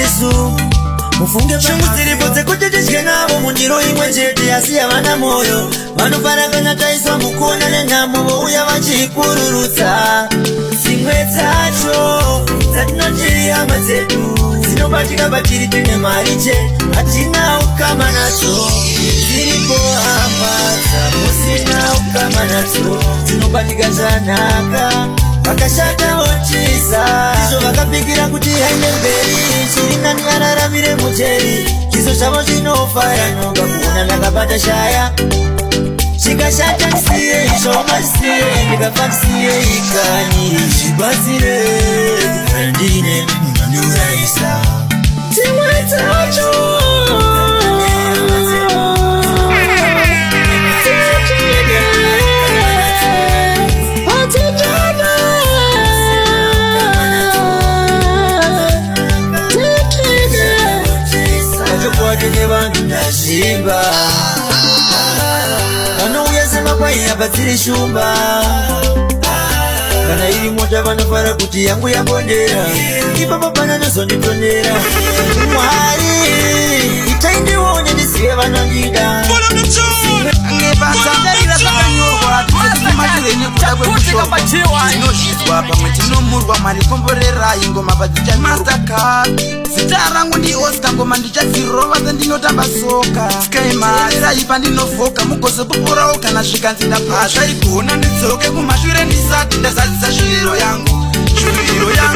Yesu mufunge shungu zilipotse kuti tidye nabo mundiro imwe chete asi avana moyo vanofanakana taiswa mukona nenhamo vouya vachikururutsa dzimwe dzacho dzatinotiri hama dzedu dzinobatika patiri tine mari che hatina ukama nadzo dziripo hama dzamusina ukama nadzo dzinobatika zvanhaka vakashata votiza izvo vakapikira kuti haine mberi chirinani araramire mujeri izvo zvavo zvinofara noga kuona ndakabata shaya chikashata ndisiye izvo masiye ndikafa ndisiye ikani zvibatsire ndine munondiurayisa dzimwe dzacho ndazimba vanouya semakwai apa dziri shumba kana iri mota vanofara kuti yangu yabondera ipapa pana nozonditondera mwari itaindione ndizive vanondida ngepasandarira zvakanyorwa tikumatireni kuda kwekutinozvizwa pamwe tinomurwa marikomborerai ngoma padzichamastercard zita rangu ndi Oscar ngoma ndichadzirova sendinotamba soka skaimarerai pandinofoka mugozopupurawo kana zvikanzi ndapasha igona ndidzoke kumashure ndisati ndazadzisa shuviro yangu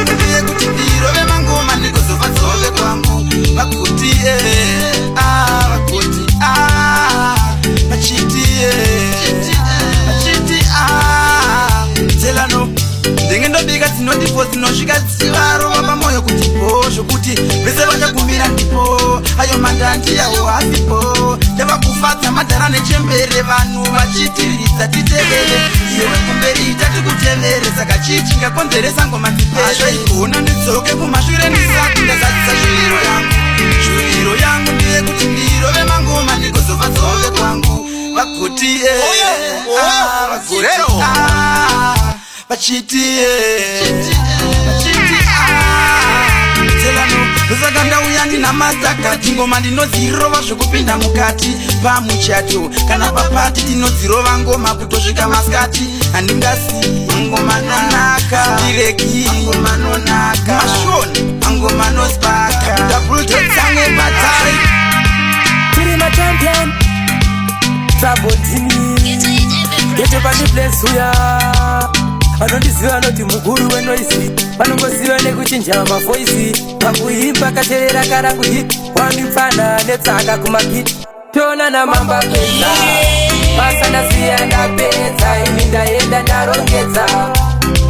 ndeyekuti ndirove mangoma ndigozofa dzove kwangu vakuti vakuti vachiti zelano ndenge ndobika dzinodipo dzinosvika dzichivarova pamoyo kuti po zvokuti vese vachagumira ndipo ayo mandandi yawo hasipo ndavakufadza madhara nechembere vanhu vachitiridza titevere iyewe kumberi tati kutevere saka chii chingakonzeresa ngoma dzipesha igona ndidzoke kumashure ndisati ndazadzisa shuviro yangu ndeyekuti ndirove mangoma ndigozofa dzove kwangu vakuti vachiti zelano ndosaka ndauya ndina matakati ngoma ndinodzirova zvekupinda mukati pamuchato kana papati tinodzirova ngoma kutosvika maskati handingasi ngoma nonaka direki ngoma nonaka mashoni ngoma nospaka dabultetsange batai tiri machampion sabotini yete pani place uya vanondiziva vanoti mukuru wenoisi vanongoziva nekuchinja mavoisi pakuimba katerera karangu hit wandipfana netsaka kumapiti tona namamba pedza basa ndasiya ndapedza ini ndaenda ndarongedza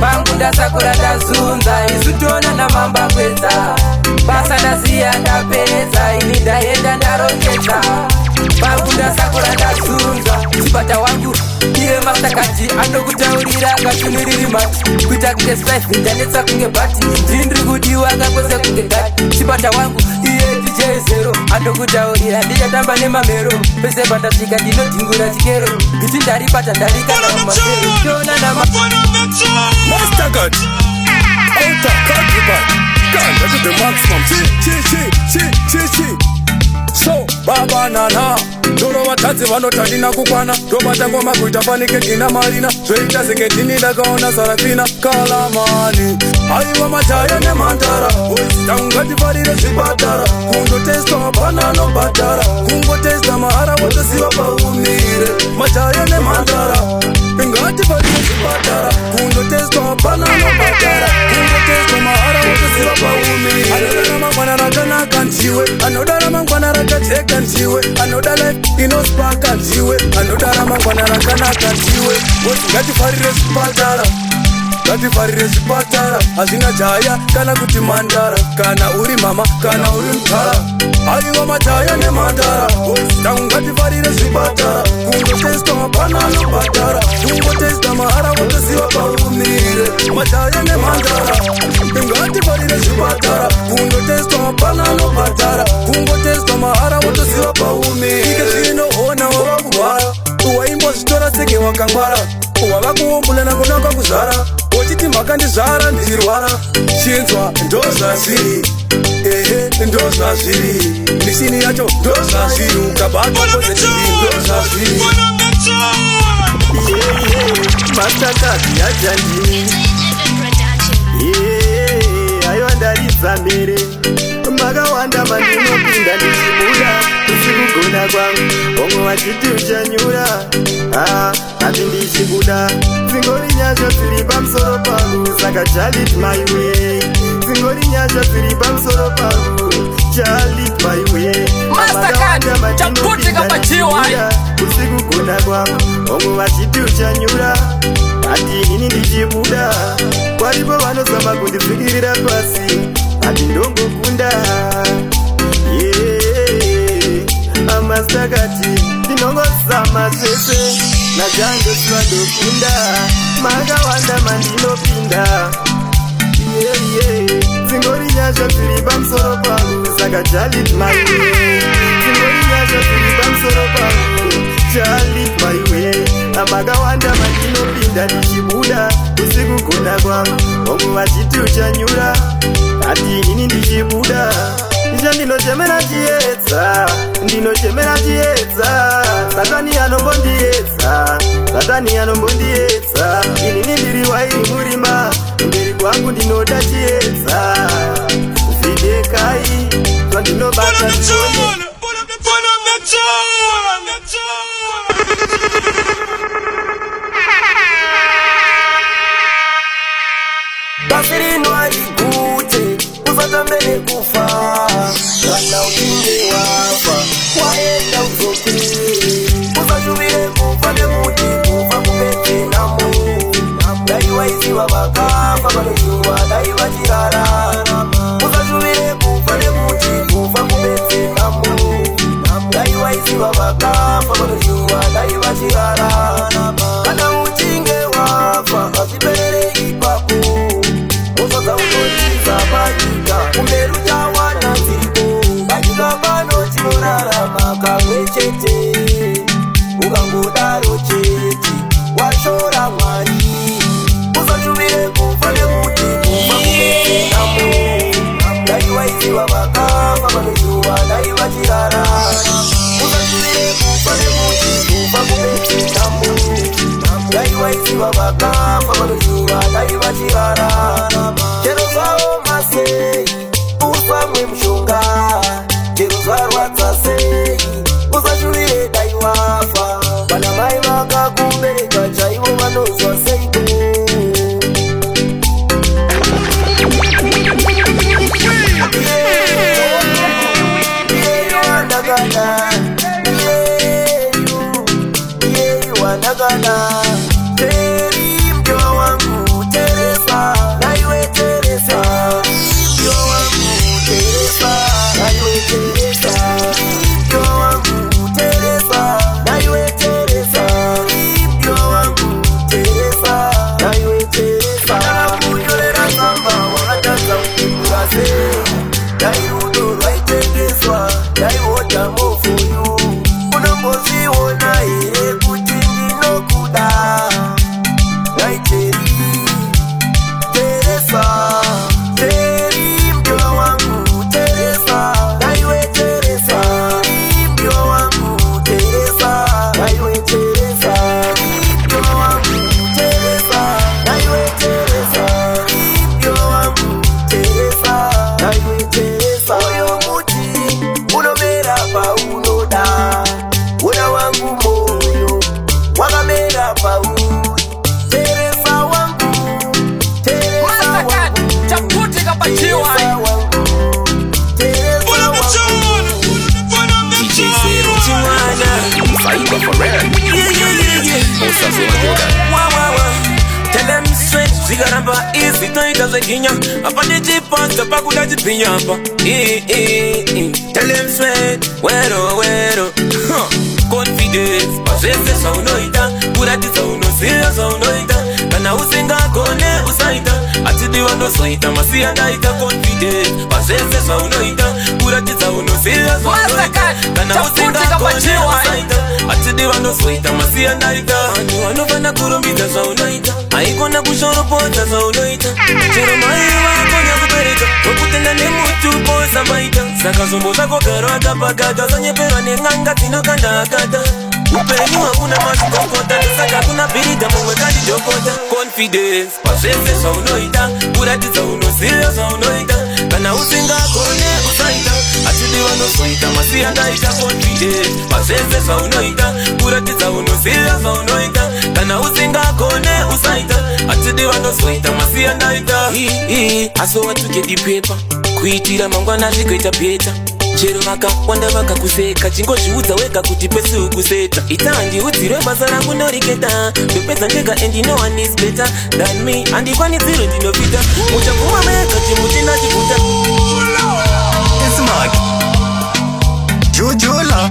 pangu ndasakura ndazunza isu tona namamba pedza basa ndasiya ndapedza ini ndaenda ndarongedza pangu ndasakura ndazunza chibata wangu iye masakati andokutaurira katuniriri mati kuita kunge spice ndanetsa kunge bati ndindiri kudiwa kakwese kunge gati chibata wangu iye DJ Zero andokutaurira ndichatamba nemamero pese pandasvika ndinodhingura chikero kuti ndaripata ndarikana mumazero tona Mastercard Outer Countryman Ganja to the maximum Chi So Baba Nana Doro vatadzi vanotandina kukwana tobata ngoma kuita fanike tina marina zvoita senge tini ndakaona sarafina kalamani aiwa majaya nemhandara tangatifadire zvipatara kundotesta hapana anobhadhara kungotesta mahara wotoziva paumire majaya nemhandara ngatifadire zvipatara kundotesta hapana anobhadhara kungotesta mahara wotoziva paumire anoda ramangwana rakanaka ndiwe anoda ramangwana rakajeka ndiwe anoda life inospaka ndiwe anoda ramangwana rakanaka ndiwe ngatifarire zvipatara ngatifarire zvipatara hazvina jaya kana kuti mhandara kana uri mama kana uri mutara aiwa majaya nemhandara ngatifarire zvipatara kungotesta hapana anobhadhara kungotesta mahara wotoziva paumire majaya nemhandara ngatifarire zvipatara kungotesta hapana anobhadhara kungotesta mahara wotoziva paumire ike zvinoona wava kurwara waimbozvitora seke wakangwara wava kuombulana kunaka kuzara uchiti mhaka ndizvara ndichirwara chinzwa ndozvazviri ndozvazviri mishini yacho ndozvazviri ukabatwa positive ndozvazviri masakati yajandi aiwa ndaridza mbere makawanda mandinopinda ndichibuda usikugona kwangu omwe wachiti uchanyura ati ndichibuda dzingori nyasha dziri pamusoro pangu saka jalit my way dzingori nyasha dziri pamusoro pangu jalit my way makawanda mandinopinda ndichibuda usikugona kwangu omwe wachiti uchanyura ati ini ndichibuda kwaripo vanozama kundipfikirira pasi ati ndongokunda amasakati ndinongozama zvese najandosiva ndokunda makawanda mandinopinda dzingori nyasha dziri pamusoro pangu saka jalit my way dzingori nyasha dziri pamusoro pangu jalit my way amakawanda mandinopinda ndichibuda usikugona kwangu omwe wachiti uchanyura ati ini ndichibuda ndinochemera chiedza ndinochemera chiedza satani anombondiedza satani anombondiedza inini ndiri wairi murima mberi kwangu ndinoda chiedza zvidekai zvandinobata zvione basi rino aigute usatambere kufa kana uchinge wafa waenda uzope usashuvire kufa nemuti kufa kupete namu dai waiziva vakafa vanojuva dai vachirara usashuvire kufa nemuti kufa kupete namu dai waiziva vakafa vanojuva dai vachirara kana uchinge wafa vaziperere ipapo usoza unotiza panyika kumberu chawana dziripo panyika pano tinorarama kamwe chete ukangodaro chete washora mwari usashuvire kufa nemuti kufa kumetenamo dai waiziva vakafa vanojuva dai vachirara usashuvire kufa nemuti kufa kumetenamo dai waiziva vakafa vanojuva dai vachirara chero zvavo masei usamwe mushonga chero zvarwadza sei usashuvire dai wafa kana mai vakakubereka chaivo vanozwa seiko wandakana wandakana teri mjoma wangu Teresa naiwe Teresa mjoma wangu Teresa naiwe Teresa mjoma wangu Teresa naiwe Teresa mjoma wangu Teresa naiwe Teresa kujolera samba wakataka ukimurase dairudo rwaitengeswa daiwota mofoyu unomboziona here kuti ndinokuda naiteri Teresa teri mjoma wangu Teresa naiwe Teresa mjoma wangu Teresa naiwe Teresa mjoma wangu Teresa naiwe Teresa mjoma wangu Teresa naiwe Teresa oyo muti unomera paunoda una wangu moyo wakamera pauri Teresa wangu Teresa wangu chaputi kapachiwa Teresa wangu DJ Zero Chimana Saiba for real Musa Zuma Tell them straight, zigaramba easy toita zekinya apande chipasta pakuda chipinyamba Tell them straight, wero confidence pasese saunoita kuratidza unoziva saunoita kana usingagone usaita atidiwa ndozoita masiya ndaita confidence pasese saunoita kuratidza unoziva zvaunoita kana usingakone usaita atidi vanosvoita masiya ndaita vanhu vanofana kurumbidza zvaunoita haikona kushoropodza zvaunoita chero mai vakonya kubereka wokutenda nemutupo samaita saka zvombo zvako garo akapakata usanyeperwa nen'anga dzinokanda akata upenyu hakuna mazvikokota saka kuna bhirida mumwe kandidhokota confidence pazvese zvaunoita kuratidza unoziva zvaunoita kana usingakone usaita atidi vanozoita masiya ndaita confidence pazvese zvaunoita kuratidza unoziva zvaunoita kana usingakone usaita atidi vanozoita masiya ndaita asi watugedipepa kuitira mangwana zvigoita bheta chero vakawanda vakakuseka chingozviudza wega kuti pesi ukuseta ita handiudzirwe basa rangu noriketa ndopedza ndega and no one is better than me handikwanidziro ndinopita muchaguma mega chimutina chifuta Ismaki Jojola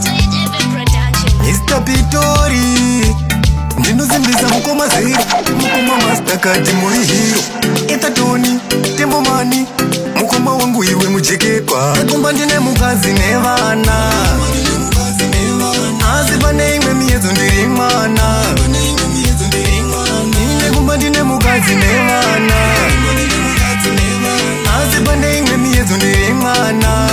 Mr. Pitori ndinozimbisa mukoma zero mukoma mastercard muri hero itatoni tembo mani mukoma wangu iwe mujekekwa akumba ndine mukazi nevana asi pane imwe miyedzo ndiri mwana ine kumba ndine mukazi nevana asi pane imwe miyedzo ndiri mwana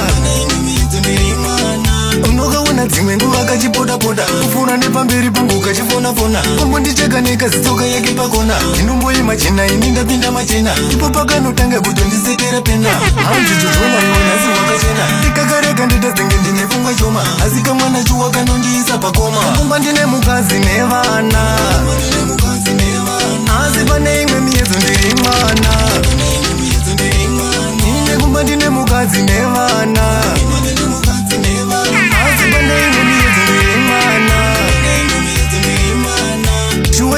unokaona dzimwe nguva kachipota-pota kufura nepamberi pangu kachifona-fona kumbondicheka nekazitsoka yake pakona ndinomboima chena ini ndapinda machena ipo pakanotanga kutondisetera pena handizotomanonasi wakachena ikakareka nditazenge ndinefunga choma asi kamwana chuwa kanondiisa pakoma kumba ndine mukazi nevana asi pane imwe miyedzo ndiri mwana ine kumba ndine mukazi nevana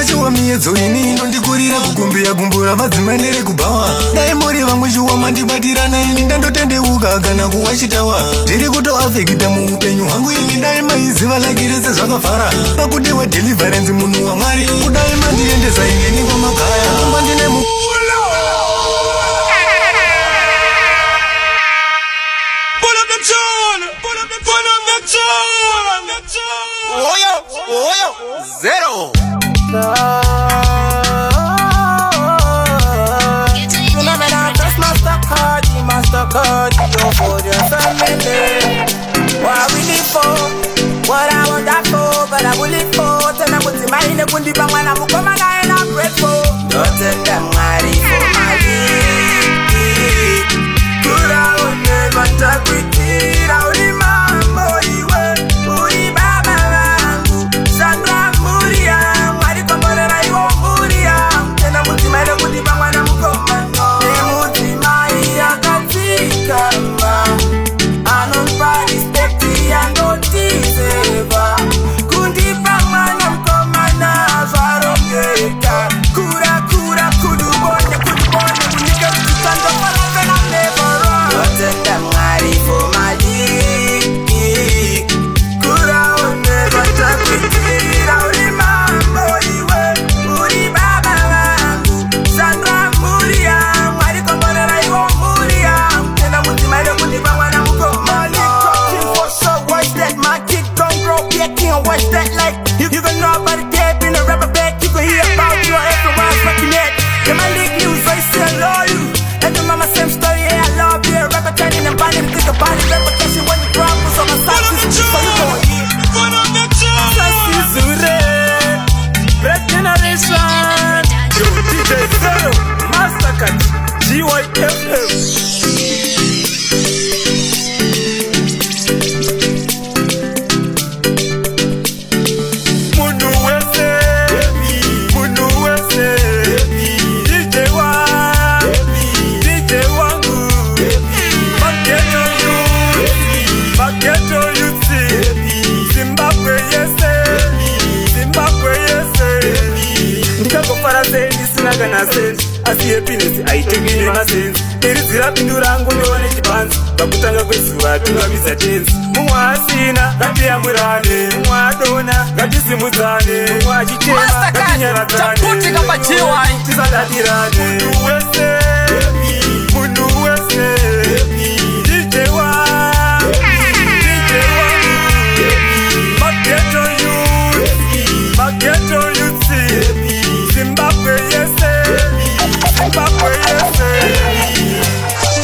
Chuwa miyedzo ini inondikurira kukumbira kumbura vadzimanere kubhawa dai muri vamwe chuwa mandibatirana ini ndandotendeuka kana kuwa chitawa ndiri kutoafekita muupenyu hwangu ini dai maiziva lakire sezvakafara pakuti wa deliverance munhu wamwari kudai mandiendesa ingeni kwamakaya kumba ndine Zero. Mastercard, you for your family. What we live for, what I want that for, but I will live for. Tell them what's in my mind, they couldn't be bang when I'm coming and I'm grateful. Don't tell them I'm ready for my league. Good, I will never talk with it. I will remember you were, Uri Baba Rangu, Sandra Muria, Maricola, I want Muria. Tell them what's in my mind, they couldn't be bang when I'm coming. What's that like? You gon' know about the tape in a rubber bag. You gon' hear about your everyone's rockin' it. Yeah, my league news, I say I love you. And the mama same story, yeah, I love you. Rapper turning and body, think about it. Repercussion when the crowd was on my side. So you gon' hear. Sassy Zure, Red Generation. Yo, DJ Zero, Mastercard, GYFM. Asi happiness aitekine masense iridzira bindu rangu ndione chipanzi pakutanga kwezuva tungavisa tenzi mumwe asina ngatiyamurane mumwe adona ngatisimudzane mumwe achichema ngatinyaradzane tisadadirane munhu wese DJ wa youth Zimbabwe yese Zimbabwe yese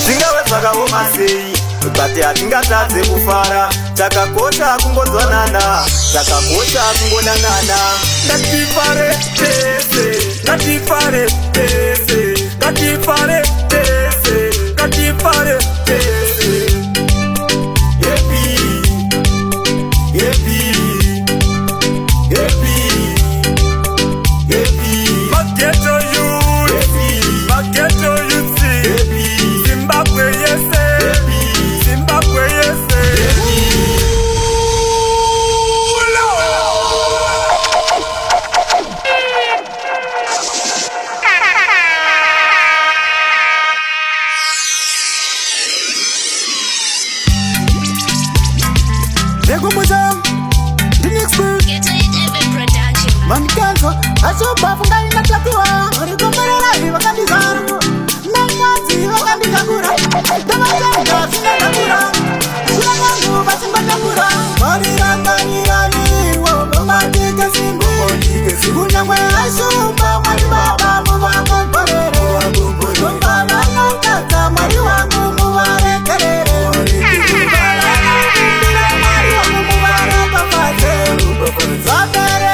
Zvingawe zvakaoma sei kuti hatingatadze kufara chakakosha kungonzwanana chakakosha kungonangana ngatifare tese ngatifare tese ngatifare tese ngatifare tese Happy Happy Happy Happy Maghetto youth Maghetto youth Zimbabwe yese Zimbabwe yese Manikanzo, asoba funga inatakiwa Orikomerera hiva kandizara Nanyanzi wakandizakura Damajanga sinakakura Suna yangu basimba takura Mariranganirani Wobo matike simbi Kunyangwe asumba Mwari baba mubako mporere Kumbala nankata Mwari wangu mubare kerere Kumbala nankindira Mwari wangu mubare kapate Zabere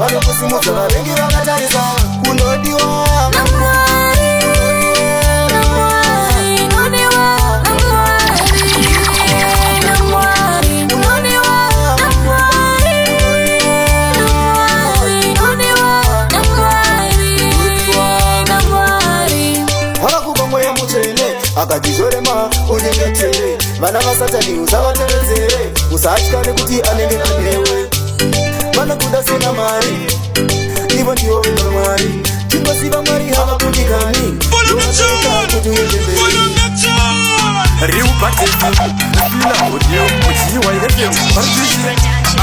Vanokusimudza vavengi vakatarisa kunodiwa wakakupa mweya mutsvene akatizorema unyengetere vana vasatani usavatevedzere usatya nekuti anenge anewe vanokuda sina mari ivo ndivo venga mwari chingosiva mwari havakundikani vanoita kuti uendemberi riubatesi nafila audio uchiwa fm varitushi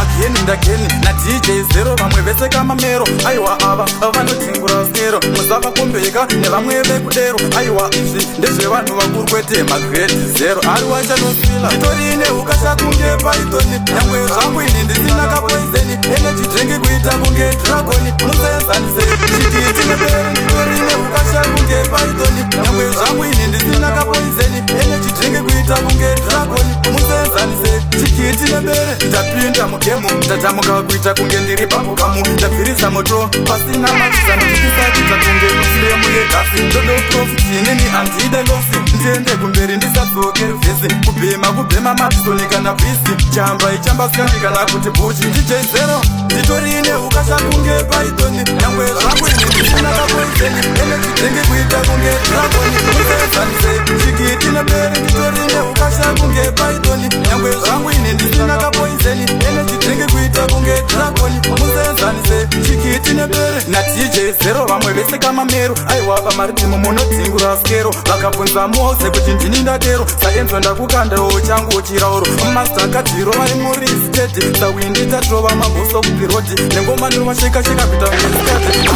again and again na DJ Zero vamwe vese kamamero aiwa ava vanotingura stero musavakombeka nevamwe vekudero aiwa izvi ndezvevanhu vakuru kwete magrade Zero ari wachanosila nditorine ukasha kunge pythoni nyangwe zvangu ini ndisina kapoizeni energy drink kuita kunge dragoni musenzanise chikiti nebere nditorine ukasha kunge pythoni nyangwe zvangu ini ndisina kapoizeni energy drink kuita kunge dragoni musenzanise chikiti nebere ndapinda mugemu ndatamuka kuita kunge ndiri papokamu ndabvirisa moto pasina machizano ndisakita kunge musiremu yegasi ndodo profit inini handide losi ndiende kumberi ndisadzoke vhesi kubhema matisoni kana bhisi chamba ichambasikanikana kuti buchi DJ Zero nditorine ukasha kunge pythoni nyangwe zvangu ini ndisina kapoizeni energy drink kuita kunge dragoni musenzanise chikiti nebere nditorine ukasha kunge pythoni nyangwe zvangu ini ndisina kapoizeni energy drink kuita kunge dragoni musenzanise chikiti nebere na DJ zero vamwe vese kamamero aiwa pamaritimu munodzingura skero vakabvunza mose kuti ndini ndatero saenzwa ndakukandawo changu chirauro mastakadziro vari muri stedi sawindi tatova mamboso kupirodi nengoma ndinovasheka-sheka kuita meskati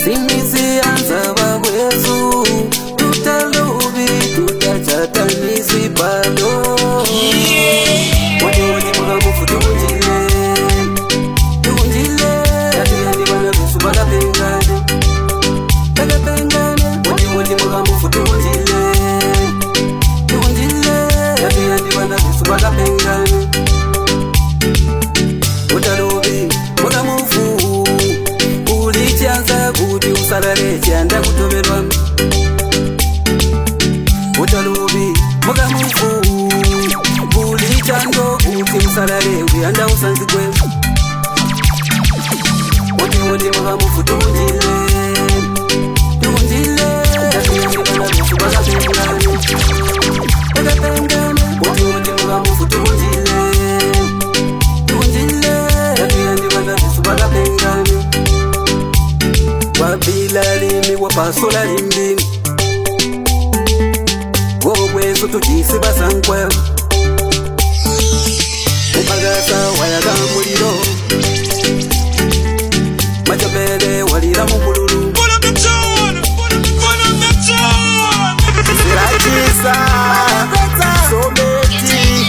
Simisianza bagwezu tutalubi tutachatanisi bado wati mugamufu tukunjile yatuyandi bana bisu bagapengane wati mugamufu tukunjile yatuyandi bana bisu bagapengane utalubi mugamufu ulichanza kuti usalale chanda kutomerwa utalubi mugamufu ulichando kuti usalale uyanda usanzikwe woti mugamufu tunjile yatuyandibana bisu bagapengane woti mugamufu tunjile yatuyandibana bisu bagapengane wabila limi wapasola limbini wogwezo tutisi basankwe upagasa wayaga muliro machapele walira mubululu Sirachisa Someti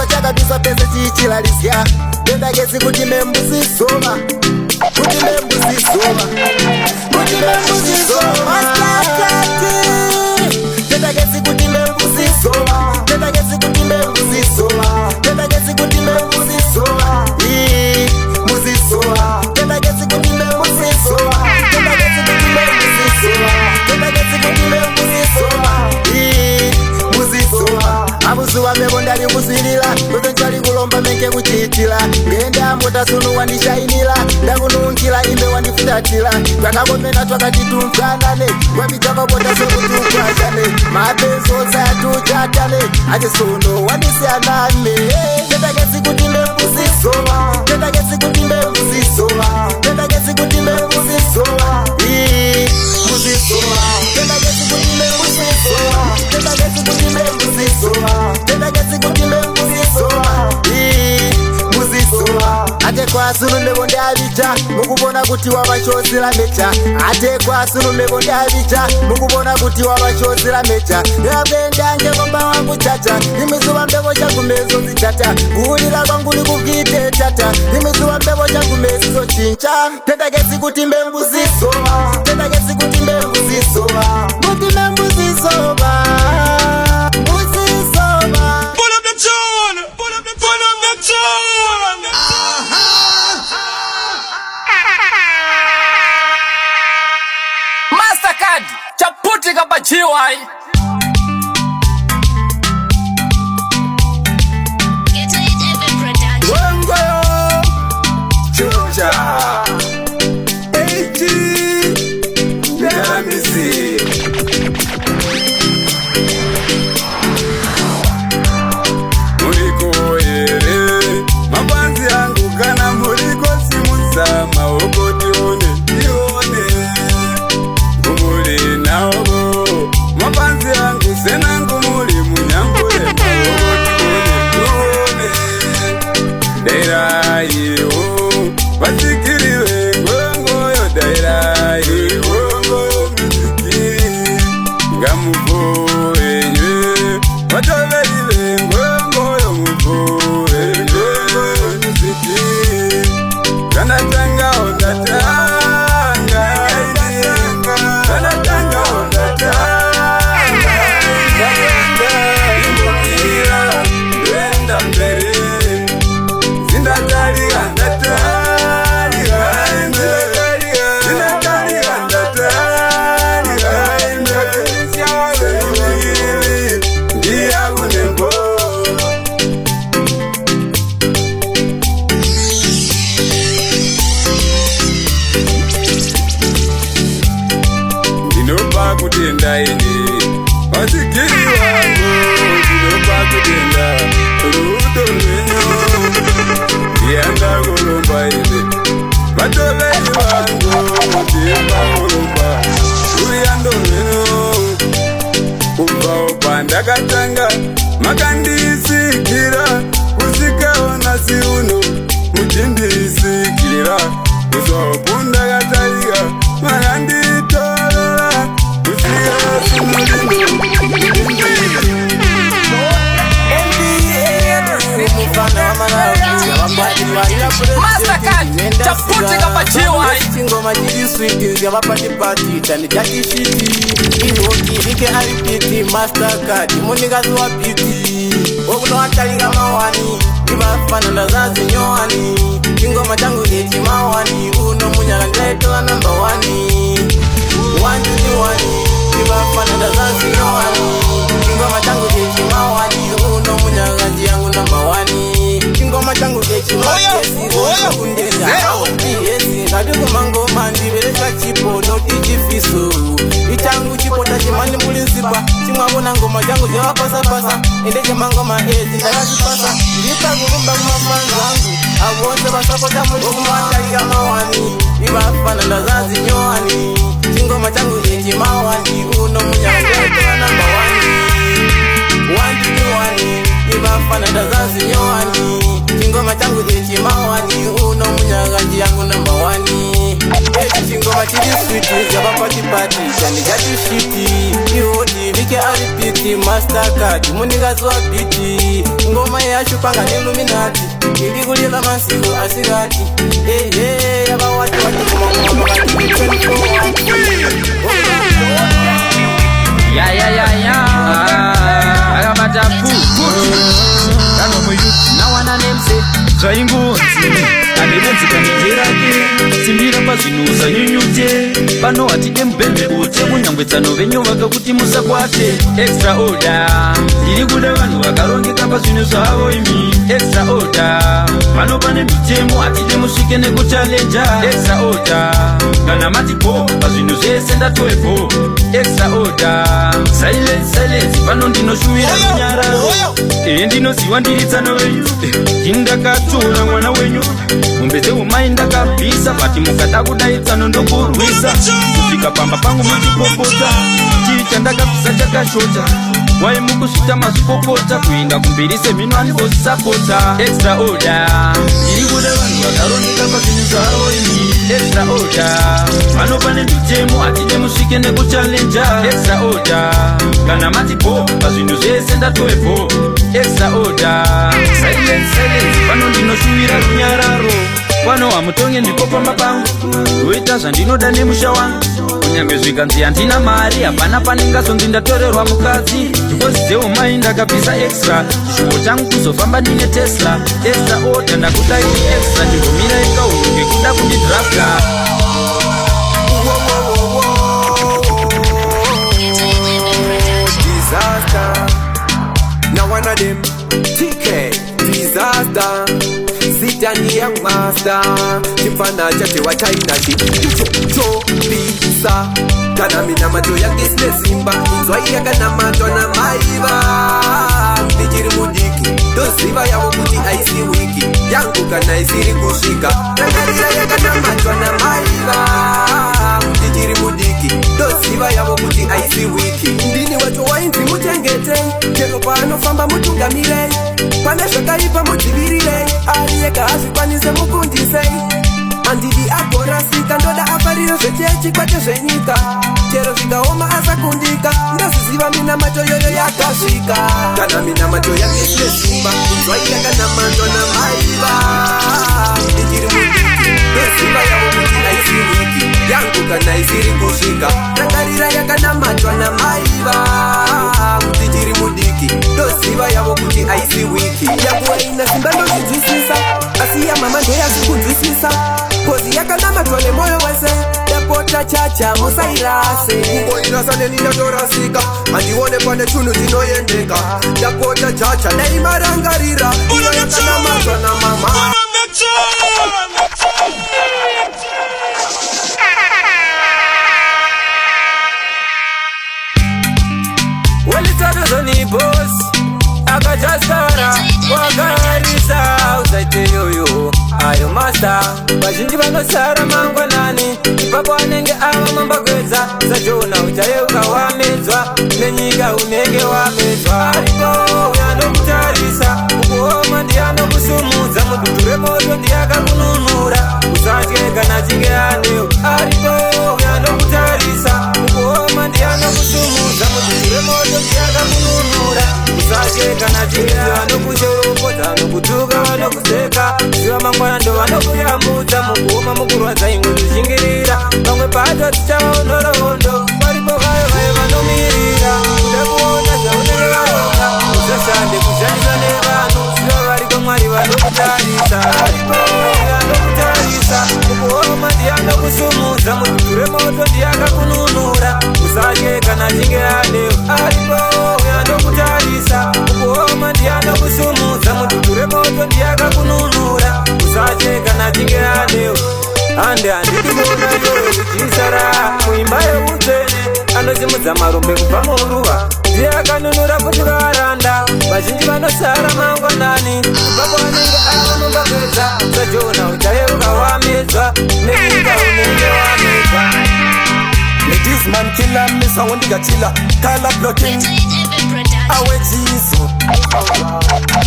Chakabisa pese chichilalisya Tenda gesi kuti membuzi soma Tenda gesi kuti membuzi soma abuzuwa mebo ndali kuzilila kuzenchali kulomba menge kuchitila ngenda mbota sunu wandishainila ndakununkila imbe wandifutatila twakakomena twakatitumkanane wabitaka bota sokutukwachane mapenzo sayatuchatane achisono wandisianane tendagesi kuti mbembuzisoma muzisoma tendagesi kuti mbembuzisoma ate kwasunu mebo ndavita mukubona kuti wavachozera mecha ate kwasunu mebo ndavita mukubona kuti wavachozera mecha yavendange komba wangu tata imizuva mbebo chakumezo zichata kuulira kwangu likubvite tata imizuva mbebo chakumezo chincha tendagesi kuti mbembuzisoma Mastercard chaputi kapachiwa Chapote kapa chewa chingoma chiri sweet ya party party tani chaki shiti iwo ike aripiti mastercard munikazi wa piti okuno atalira mawani ibafana ndazazi nyoani chingoma changu ichi mawani uno munyaka ndaitola number 1 1 ibafana ndazazi nyoani chingoma changu ichi mawani uno munyaka ndiyangu number 1 chingoma changu ichi mawani Kadiku mango mandi beleka chipo noti chifiso Ichangu chipo tachi mandi mulinsipa Chimwabona ngoma jangu jewa pasa Endeje mango maezi ndakasi pasa Ndita kurumba kumafans wangu Awose basapota mwatari ya mawani Ibafana ndazazi nyoani Chingoma changu jeji mawani Uno munyangewa namba 1 1 Ibafana ndazazi nyoani Chingoma changu jeji mawani Uno munyangewa yangu namba 1 chingoma chiri sweet ya party party chani chati shiti iwoti vike aripiti mastercard munikazi wa biti ngoma yacho panga neluminati ili kulila masiku asigati yabawati akamatapu nawana nemse zvaingonzi anevenzikanijirake simbira pazvinhu nyunyute pano hatide mubhembe ute munyangwetsano venyu vakakuti musakwate extra order ndiri kuda vanhu vakarongeka pazvinhu zvavo imi extra order pano pane mitemo hatide musvike nekuchalenja extra order kana matipo pazvinhu zvese ndatoepo extra order silence pano ndinoshuvira kunyararo ndinoziva ndiri tsano venyu ndindakatora mwana wenyu mombe dzeumai ndakabvisa bati mukada kudaitsano ndokurwisa kusvika pamba pangu muchipopota chii chandakabvisa chakashota wai mukusvita mazvikokota kuinda kumberi semhino anivosapota extra order iri kuda vanhu vakarongeka pazvinhu zvavo imi extra order pano pane mitemo hatide musvike nekuchalenja extra order kana matipo pazvinhu zvese ndatoepo extra order silence pano ndinoshuvira runyararo pano hamutonge ndipo pamba pangu oita zvandinoda nemusha wangu kunyange zvikanzi handina mari hapana panengazonzi ndatorerwa mukadzi kozi dzeumai ndakabvisa extra chishuvo changu kuzofamba ndine tesla extra order ndakuda iri extra ndingomira ikaunhu ngekuda kundidrafta disaster now one of them TK disaster sitania master chimfana chate wa China cho bisa kana mina macho ya business simba inzwai yakana macho na maiva ndijiri mudiki doziva yavo kuti aisi wiki yangu kana isiri kushika nakarira yakana macho na maiva ndijiri mudiki doziva yavo kuti aisi wiki ndini wacho wainzi mutengete chero paanofamba mutungamirei pane zvakaipa mudzivirirei ariyeka azvikwanise mukundisei andidi agorasika ndoda afarire zvechechi kwete zvenyika chero zvikaoma asakundika ndaziziva mina macho yoyo yakasvika kana mina macho yakisire simba inzwaiyakanamanzwa namaiva ndichiri mudiki ndoziva yavo kuti aisi wiki yangu kana isiri kusvika rangarira yakanamanzwa namaiva ndichiri mudiki ndoziva yavo kuti aisi wiki yangu aina simba ndozvinzwisisa asi yamama ndoyazikunzwisisa kozi yakanamatwa nemoyo wese ndapota chacha musairase kungoirasa neninyatorasika handione pane chunhu chinoendeka ndapota chacha daimarangarira iyo yakanamatwa namama Boss, akajastara wakarisa usaite yoyo ayo master vazhinji vanosara mangwanani ipapo anenge ava mambakwedza sajona uchareuka wamedzwa nenyika unenge wamedzwa aripo uyanokutarisa ukuoma ndiyanokusumudza mudhudhu remoto ndiyakakununura usatye kana chinge aneo aripo uyanokutarisa ukuoma ndiyanokusumudza mudhudhu remoto ndiyakakununura usatye kana chinge anokushoropodza anokutuka vanokuseka ziva mangwana ndo vanokuyambudza toti chavaonorohondo varipo vayo vayo vanomirira kuda kuona zvaunenge vaona uzoshande kushandisa nevanhu ziva variko mwari vanokutarisa vanokutarisa ukuoma ndiyanokusumudza mudhudhure moto ndiyakakununura usatye kana chinge anewo aripo yanokutarisa ukuoma ndiyanokusumudza mudhudhure moto ndiyakakununura usatye kana chinge anewo ande handikibona iyoyo kuchisara muimba yeutsvene anosimudza marumbe kubva muruva ndiye akanunura kuti varanda vazhinji vanosara mangwanani ipapo vanenge avanombakwedza sajona uchayeuka wamedzwa nenyika unenge wamedzwa Ladies man killer misa wondigachila kala blocking awe jizo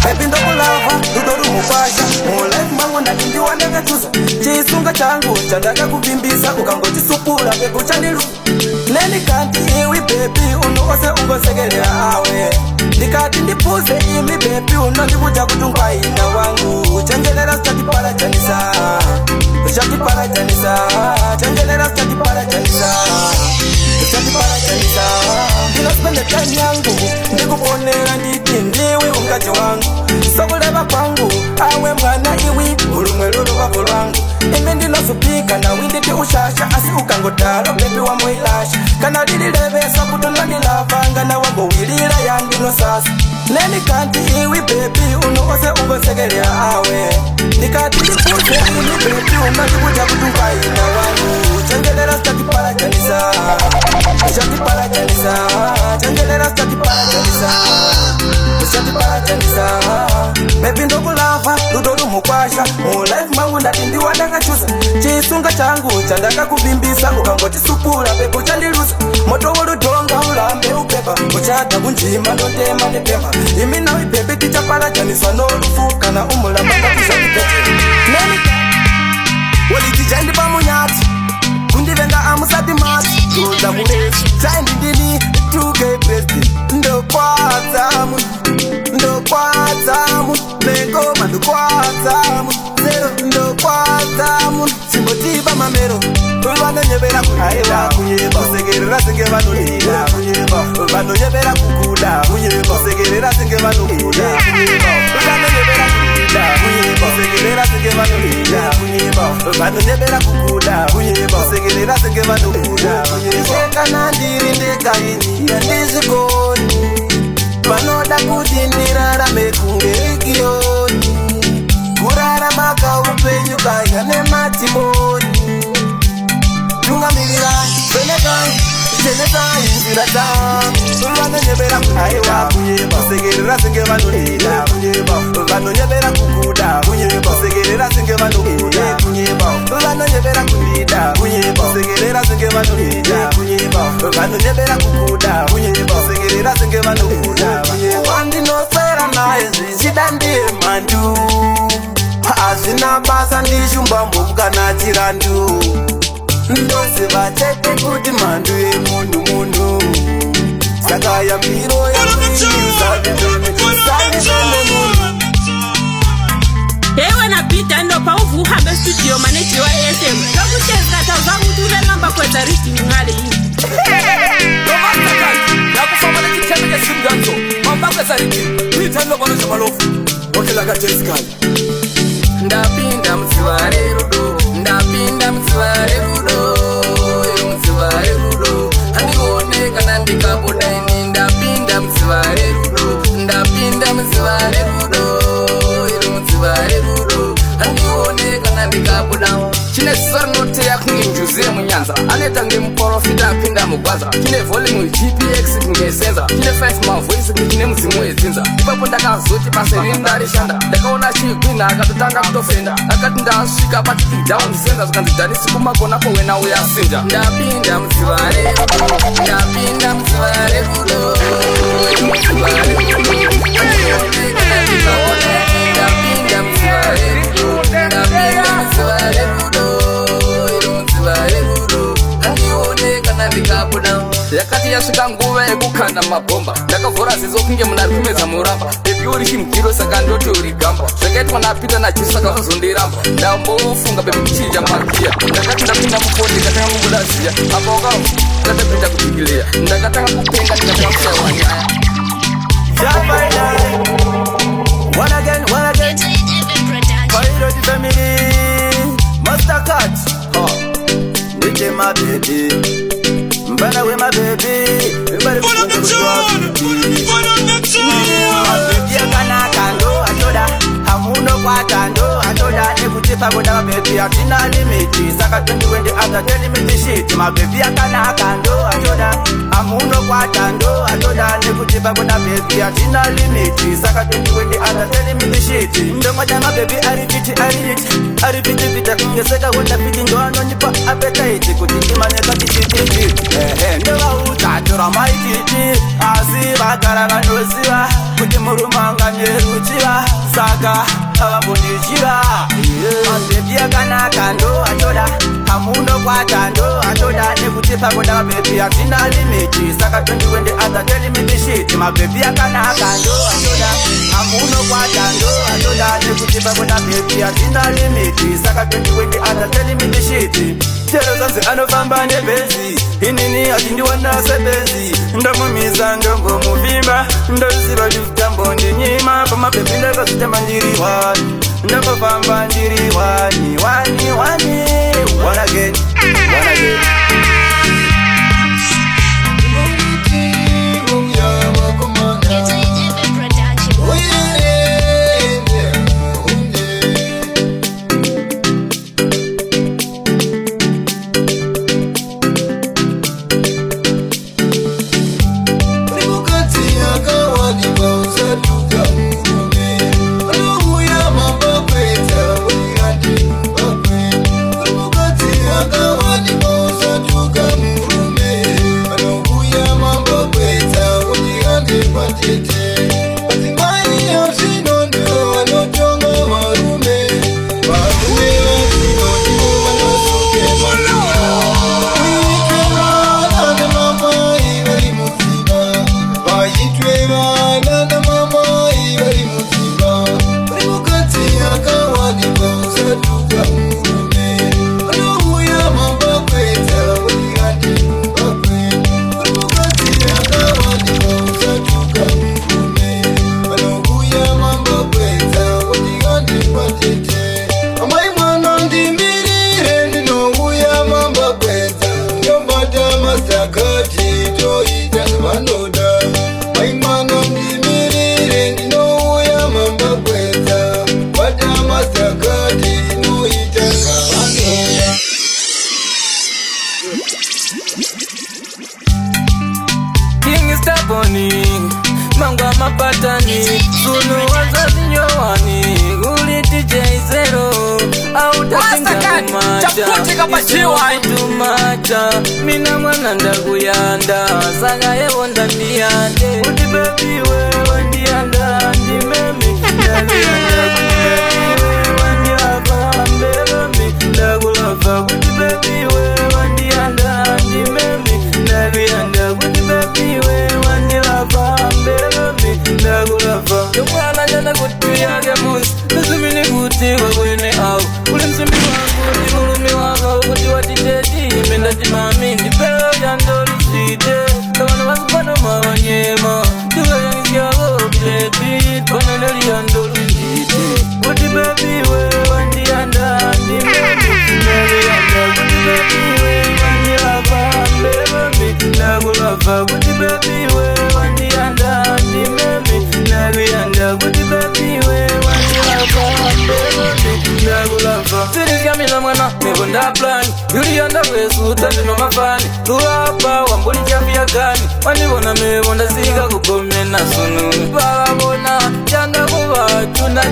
Baby ndokulava rudo rumupasha Life mangu ndakindiwa ndakatuza chisunga changu chandakakuvimbisa ukangotisupura pepo chandiru Neni kanti iwi baby uno ose ungosekelea awe Ndikati ndipuze imi baby uno ndibuja kutungwaina wangu Changelera stakipara janisa Shakipara janisa Changelera stakipara janisa Shakipara janisa Ndino spende time yangu ndikuponera nditi ndiwe ungaji wangu sokuleva kwangu awe mwana iwi ulumwe luluvavo lwangu ime ndinosupika na winditi ushasha asi ukangodala bebi wa mwilasha kana lililevesa kutona ndilavanga na wangowilila yandinosasa neni kanti iwi bebi uno ose ungosekelea awe ndikati ndikuze imi bebi unandikuja kutungaina wangu changelera stakipala janisa Shakipara janisa changelera stakipala janisa Shakipara janisa Baby ndokulava rudo rumukwasha Life mangu ndatindiwa ndakachuza chisunga changu chandakakuvimbisa ukangotisupura pepo chandiruza moto woludonga ulambe upepa uchada kunjima ndotema nepema imi nawe baby tichapala janiswa nolufu kana umulamba ndakushakipete Walitijandi pamunyati kundivenga amusati mati Tuza murefu chaindi ndini 2K besti Ndokwadzamu Ndokwadzamu Negoma ndokwadzamu Zero ndokwadzamu Simbotiba mamero Vanonyebera kukuda Kusegerera senge vanolira Vanonyebera kukuda Kusegerera senge vanolira Vanonyebera kukuda Kusegerera senge vanolira Vanonyebera kukuda Kusegerera senge vanolira Ndisheka nandiri ndekaini Yandizigoni Vanoda kuti ndirarame kunge ikiyoni Kurarama kaupenyu kaya nematimoni Tungamirira, venekai, jenekai, nziratai Vanonyebera kukuda Kusegerera senge vanolira Vanonyebera kukuda Kusegerera senge vanolira Vanonyebera kundida Kusegerera senge vanolira Vanonyebera kukuda Kusegerera senge vanolira Wandinosera naye zvichida ndiye mandu Hazvina basa ndishumba mbomukana chirandu Ndoziva chete kuti mandu yemunhu Saka yambiro Ewe na pita ndo pa uvu hambe studio maneji wa ASM Lokuchezga tauza utule namba kwa zariti ngale hii Nakufama na kitemeke simganzo Mambaka zariti Pita ndo pano chamalofu Wakilaka jeskali Ndapinda msiware rudo Ndapinda msiware rudo Msiware rudo Andikone kana ndikabudaini Ndapinda msiware rudo Ndapinda msiware rudo Msiware rudo Andikone kana ndikabudaini Chine sornote ya kunginjuzie munyanza Aneta nge mporofita apinda mugwaza Chine volume GPX kungesenza Chine face my voice kine mzimu ezinza Ipapo ndakazoti paseni ndarishanda Ndakaona chigwina akatotanga kutofenda Akati ndasvika patiti down senza Zikanzidanisi kumakona po wena uyasinja Ndapinda mzivare rudo Ndapinda mzivare rudo Mzivare rudo Ndapinda mzivare rudo Ndapinda mzivare rudo yakati yasvika nguva yekukanda mabhomba ndakavhura zizo kunge muna ripimedza muramba bebi uri chimgiro saka ndoti uri gamba zvakaitwa ndapita nachisaka uzondiramba ndambofunga bekuchija makia ndakati ndapinda mukonde ndakatanga mubulaziya apa wakamu ndatapinda kudigileya ndakatanga kupenga ndikatanga kusawanyaya One again Pilot family Mastercard With my baby Mbana with my baby Follow the tune Follow the tune Yakana kando atoda Hamuno kwa kando atoda Nekutipa kuna baby Atina limiti Saka tundi wende after telling me the shit My baby yakana kando atoda Hamuno kwa kando atoda Nekutipa kuna baby Atina limiti Saka tundi wende after telling me the shit Ndongo jama baby Aripiti pita kungeseka wenda piti Ndoano nipa appetite Kutikima neka tishiti Ndewa utatura maititi Asiva karanga nosiva Kuti murumanga nyeruchiva Saka ababundichiva Mabebi yakana kando atoda Hamundo kwa kando atoda Nekutipa kuna mabebi atina limiti Saka tundi wende after telling me the shit Mabebi yakana kando atoda Hamundo kwa kando atoda Nekutipa kuna mabebi atina limiti Saka tundi wende after telling me the shit Tero zanzi anofamba nebezi Inini atindiwana sebezi Ndamumiza ndongo muvimba Ndaziva jutambo ndinyima Pama pepi ndaka zitema ndiri wani Ndakofamba ndiri wani One again King Staboni Mangwa mapatani Sunu wazazi nyowani Uli DJ Zero Autatinga kumacha Mina mwana ndakuyanda Saga yewo ndandiyande Uti baby wewe ndiyanda Ndimemi ndakuyanda Kuti baby wewe ndiyapa Mbelemi ndakulafa Kuti baby wewe ndiyanda Ndimemi ndakuyanda Kuti baby wewe ndiyapa Mbelemi ndakulafa Yomwana jana kuti yake musi Nizumini kuti wakwene au Uli msimi wangu ndi mulumi wako Kuti watiteti Mendati mami ndipelo jandoli site Kawana wasupano mawanyema Tuga yangisyako bileti Kwana neli jandoli site Kuti baby wewe ndiyanda Ndimemi ndakuyanda Kuti baby wewe ndiyapa Mbelemi ndakulafa Kuti baby wewe ndiyanda Ndimemi ndakuyanda Kuti baby wewe ndiyapa Mbelemi ndakulafa Sirikamila mwana Mekonda plan Yuliyanda wesu Tandino mafani Tuwapa Wambuli chafia gani Wanibona mekonda Sika kukomena sunu Babona Chanda kuwa Chuna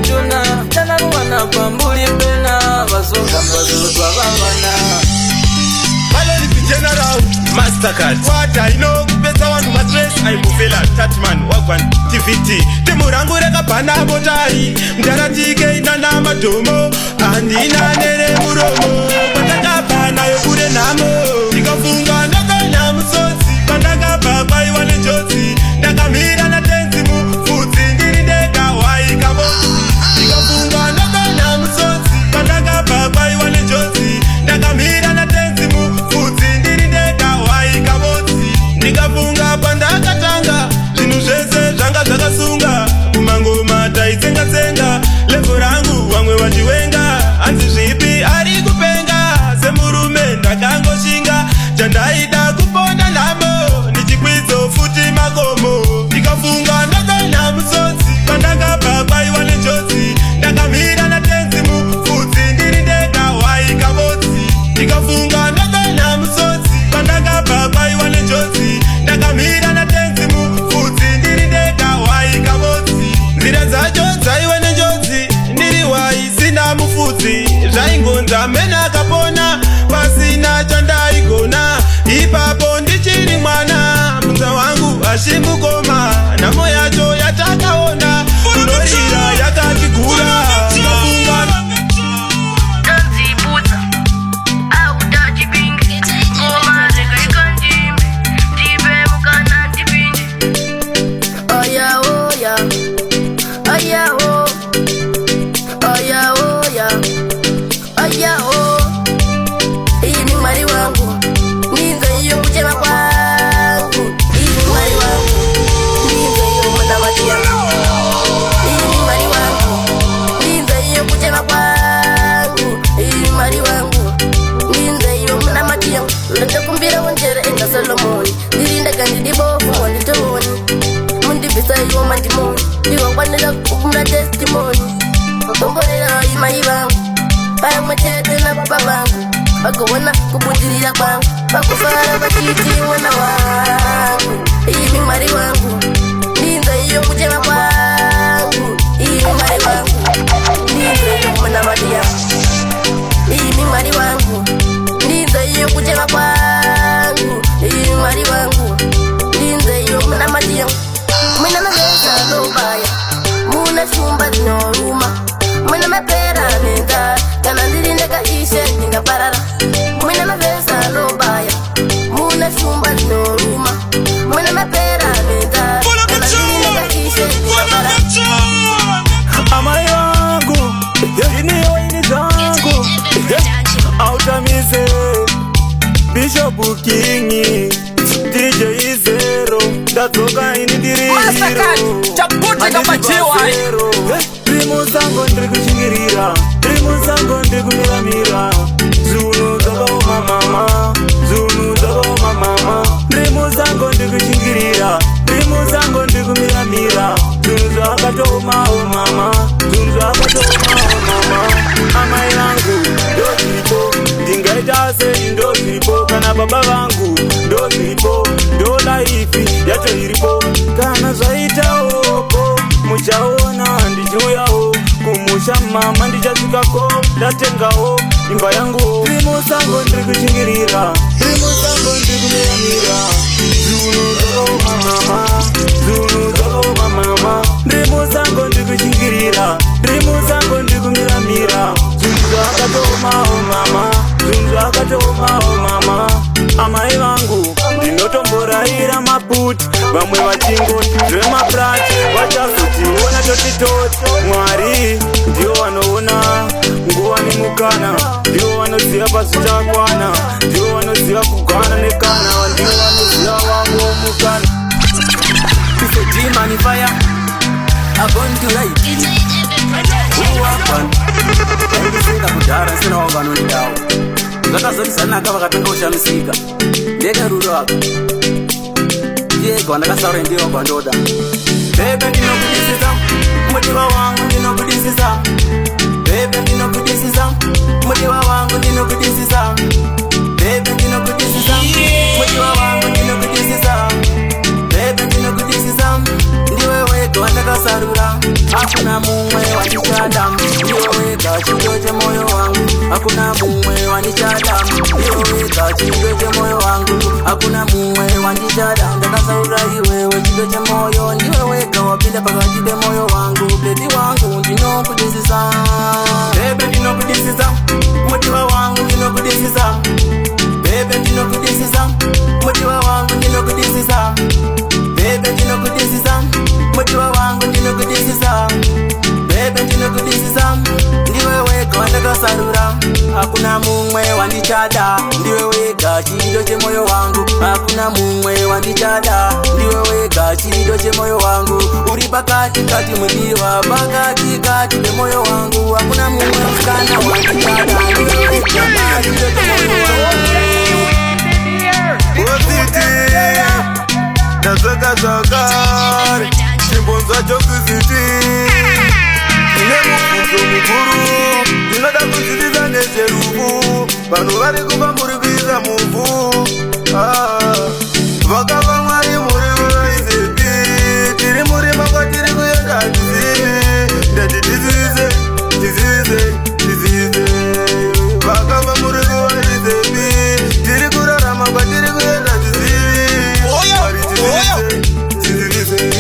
Chanda kuwa na pambuli pena Basoka mbazutu wababana Maloli General Mastercard What I know Pesa wanu matres Aimufela Tatman Wagwan TVT Temurangu reka pana botari Mtaratike inana madomo Andina nere muromo Pataka pana yokure namo Nikafunga naka na musosi Pataka papa iwane josi Nakamira na tenzi mu Futsi ndiri deka waika bosi Nikafunga naka mai vangu pamwe chete nababa vangu vagoona kubudirira kwangu vakufara vachiti mwana wangu imi mwari wangu ndinzo iyo kuchema kwangu imi mwari wangu ndinzo iyo kumanamadiya imi mwari wangu ndinzo iyo kuchema kwangu imi mwari wangu ndinzo iyo kumanamadiya mwina mavesa lobaya muna shumba zinoruma mwina mapera nenda kana ndiri ndakaishe ndingaparara mwina mavesa lobaya muna shumba zinoruma mwina mapera nenda kana ndiri ndakaishe ndingaparara amai wangu iniyoini zangu autamize Bishop King DJ Izero ndadzoka ini ndiri hero chapote kama chewa Rimu zangu ndiri kushingirira Rimu zangu ndiri kumiramira Zunu zako mama Zunu zako mama Rimu zangu ndiri kushingirira Rimu zangu ndiri kumiramira Zunu zako mama Zunu zako mama amai yangu ndoziripo ndingaita sei ndoziripo kana baba vangu ndoziripo ndo laifi yacho iripo kana zvaitaoko muchaona ndichiuyawo kumusha mama ndichasvikako ndatengawo imba yangu rimo sango ndiri kushingirira rimo sango ndiri kumiramira zunu zako mama zunu zako mama rimo sango ndiri kushingirira rimo sango ndiri kumiramira zunu zvakatomao mama zunu zvakatomao mama amai vangu ndinotomboraira maputi vamwe vachingoti zvemaprati vachazotiona totitoti mwari ndivo vanoona nguva nemukana ndivo vanoziva pazvichakwana ndivo vanoziva kugwana nekana ndivo vanoziva wangu womukana isedimani agonturai uwakwana aikisinga kudhara sinawo vanonidawo zvakazorisanaka vakatanga kushamisika ndekaruro aka yega wandakasaura ndiwo kwandoda bebe ndinokudisisa mudiwa wangu ndinokudisisa bebe ndinokudisisa mudiwa wangu ndinokudisisa bebe ndinokudisisa mudiwa wangu ndinokudisisa bebe ndinokudisisa ndiwe wega wandakasarura hakuna mumwe wandichada ndiwe wega chido chemoyo wangu hakuna mumwe wandichada ndiwe wega chido chemoyo wangu hakuna mumwe wandichada ndakasarura iwewe chido chemoyo ndiwe wega wapinda pakati pemoyo wangu bebi wangu ndinokudisisa bebe ndinokudisisa mudiwa wangu ndinokudisisa bebe ndinokudisisa mudiwa wangu ndinokudisisa bebe ndinokudisisa mudiwa wangu ndinokudisisa bebe ndinokudisisa ndiwe wega wandakasarura hakuna mumwe wandichada ndiwe wega chido chemoyo wangu hakuna mumwe wandichada ndiwe wega chido chemoyo wangu uri pakati kati mudiwa pakati kati pemoyo wangu hakuna mumwe msikana wandichada ndiwe wega chido chemoyo wangu ndazvaka zvakare chimbonzwa chokuziti ine mubvunzo mukuru ndinoda kudzidzisa nezverufu vanhu vari kuva muri kuisa muvhu vakava mwari muri kuvaizepi tiri muri makwa tiri kuenda tizivi ndati tizize vakava muri kuvaizepi tiri kurarama kwatiri kuenda tizivi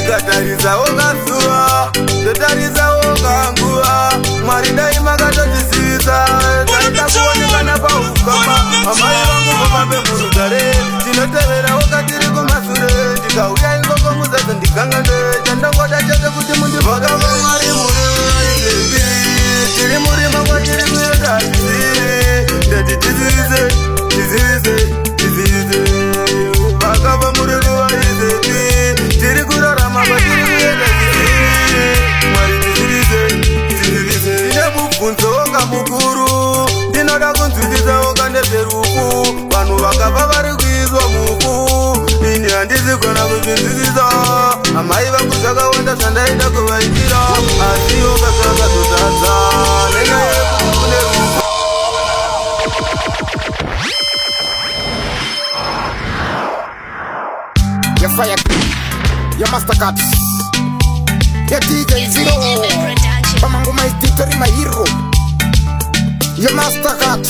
tikatarisawo kazuva totarisawo kanguva mwari dai makatotisivisa taita kuonekana paukama amai vangu vovambe murugare tinoteverawo katiri kumasure tikauya ingoko muzazo ndigangande chandangoda chete kuti mundivakava mwari muri tiri muri makwa tiri kuenda tizivi ndati tizivize vakava muri kuvaizepi tiri kurarama kwatiri kuenda tizivi mwari tizivize ine mubvunzo woga mukuru ndinoda kunzwisisa woga nezverufu vanhu vakava vari kuiswa mufu ini handisi kona kuzvinzwisisa amai vangu zvakawanda zvandaida kuvaitira asi woga zvakazotadza nenyaya Mastercard. Yeah, DJ Zero. Pamango my story, my hero. Your Mastercard.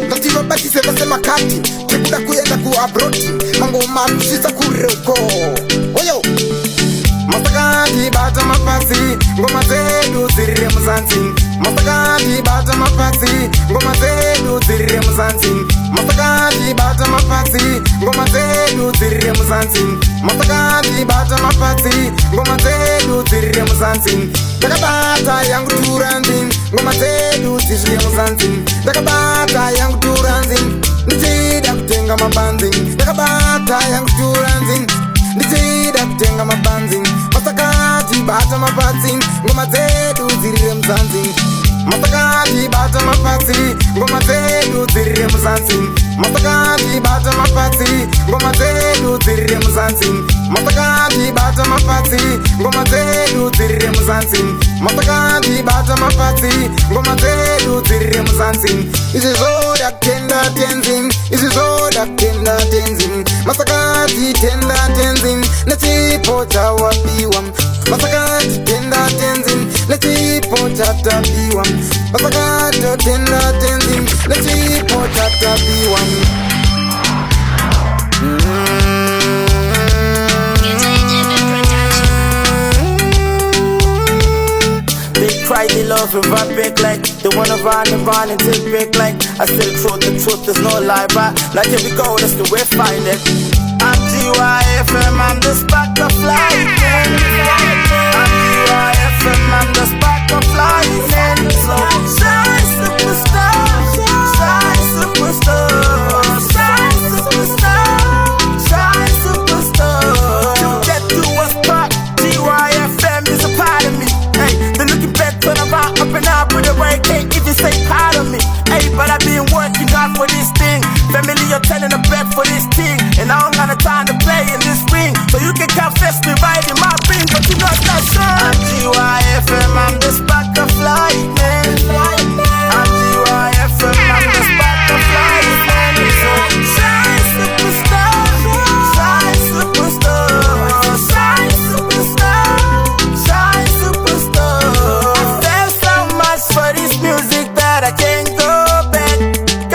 Nativo bati se vese makati. Kekuda kuyenda ku abroad. Mango man sisa kureko. Oyo. Mastercard bata mapasi. Ngoma zedu zirire muzanzi. Mastercard bata mapasi. Ngoma zedu zirire muzanzi. Mastercard bata mapasi. Ngoma zedu zirire muzanzi. Mastercard bata mapasi. Ngoma zedu zirire muzanzi. Takabata yangu turanzi. Ngoma zedu zirire muzanzi. Takabata yangu turanzi. Nitida kutenga mabanzi. Takabata yangu turanzi. Nitida kutenga mabanzi. Mastercard bata mapasi. Ngoma zedu zirire muzanzi. Mastercard bata mapasi. Ngoma zedu zirire muzanzi. Mastercard bata mapasi. Ngoma zedu zirire muzanzi. Mastercard bata mapasi. Ngoma zedu zirire muzanzi. Mastercard bata mapasi. Ngoma zedu zirire muzanzi. Izi zoda tenda tenzin. Izi zoda tenda tenzin. Mastercard tenda tenzin. Netipo tawapiwa. Mastercard tenda tenzin. Netipo tatapiwa. Mastercard tenda tenzin. Netipo tatapiwa. They cry, they love and vibe back like they wanna run and take back like I said the truth, there's no lie, but like here we go, that's the way I find it. I'm GYFM, I'm the spark of lightning. I'm GYFM, I'm the spark of lightning. So shine superstar, shine superstar, shine superstar, shine superstar. To get to a spot, GYFM is a part of me. Hey, they're looking back, turn around, up and up with the way, can't even say part of me. Hey, but I've been working hard for this thing. Family, you're telling the back for this thing. And I don't got the time to play in this ring. So you can confess me right in my ring, but you know it's not sure. I'm GYFM, I'm the spark of lightning. I'm GYFM, I'm the spark of lightning. So shine superstar, shine superstar, shine superstar, shine superstar. There's so much for this music that I can't go back.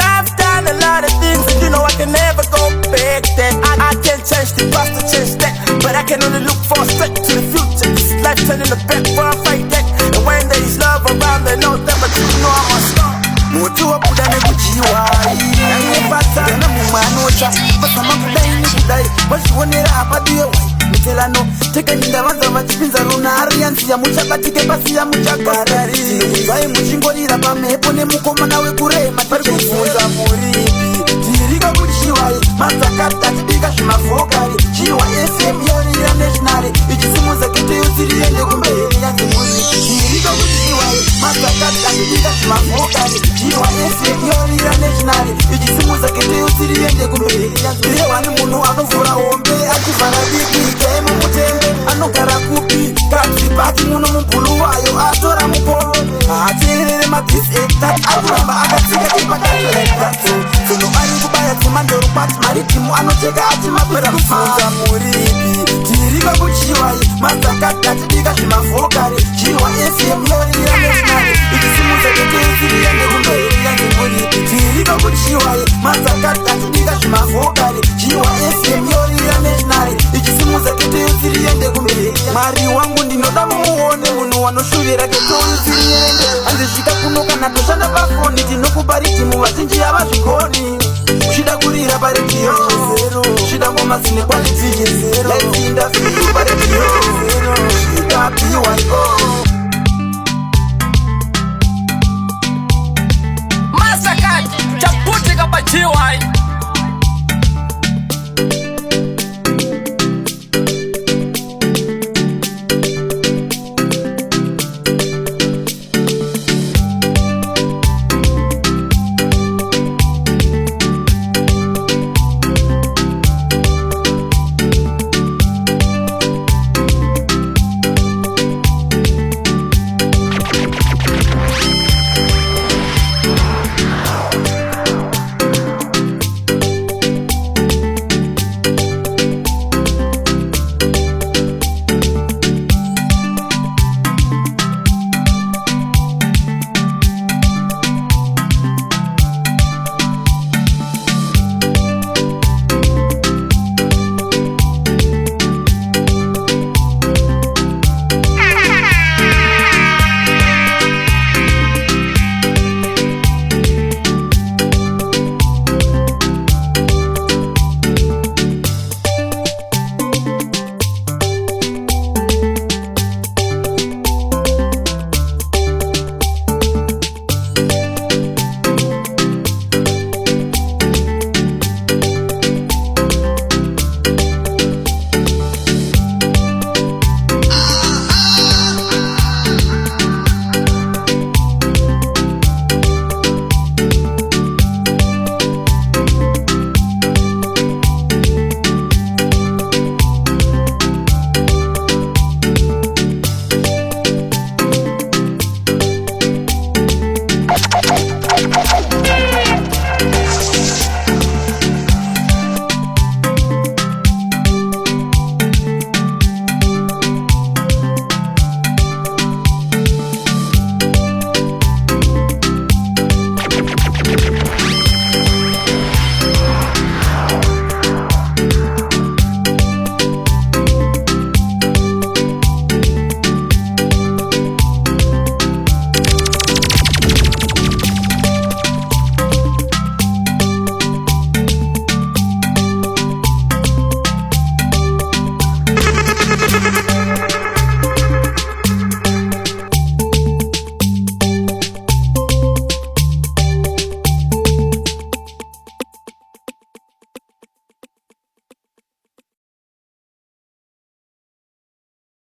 I've done a lot of things and you know I can never go back. Then I can't change the past to change that, but I can only look for straight to the future. This life turning the back for a fight that. And when there is love around, they know that, but you know I'm a star. Mutu wa kudane kuchiwai Nangepata na mumanocha Basama kudai ni kudai Washuonera hapa diyo Mitelano Teka ninda wanza wachipinza runari Yansi ya muchabatike basi ya muchakarari Sinukuzai muchingoni rapa mepo ne mukoma nawe kurema Parikufunza muribi Tirika kuchiwai Masakata tibika shimafokari Chiwa FM yoni ya nationali Ijisimu za kete yusiriende kumbeli Yansi muri Tirika kuchiwai Masakata tibika shimafokari Chiwa FM yoni ya nationali Ijisimu za kete yusiriende kumbeli Yansi wani munu anufura ombe Achifana biki kemu mutembe Anukara kupi Kapsi pati munu mpulu wayo Atora mupolo Achirere mapisi ektat Aturamba akatika kipakati ektat Sunu ari kubaya tumandoro pati maritimu Anocheka ati mapera kufunza muribi Tirika kuchiwai Masakata tibika shimafokari Chiwa FM yoni ya nationali Ijisimu za kete yusiriende kumbeli Yansi muribi Tirika kuchiwai Masakata tibika shimafokari Chiwa FM yoni ya nationali Ijisimu za kete yusiriende kumbeli Mari wangu ndinodamu muone Munu wanoshuvira keto yusiriende Andishika kunuka na toshana bafoni Tinokubariti muwazinji ya vazvikoni Shida kurira parekiyo Shida ngoma zine quality zero Let's in the field parekiyo Shida PYO Mastercard, chaputi kapa GY.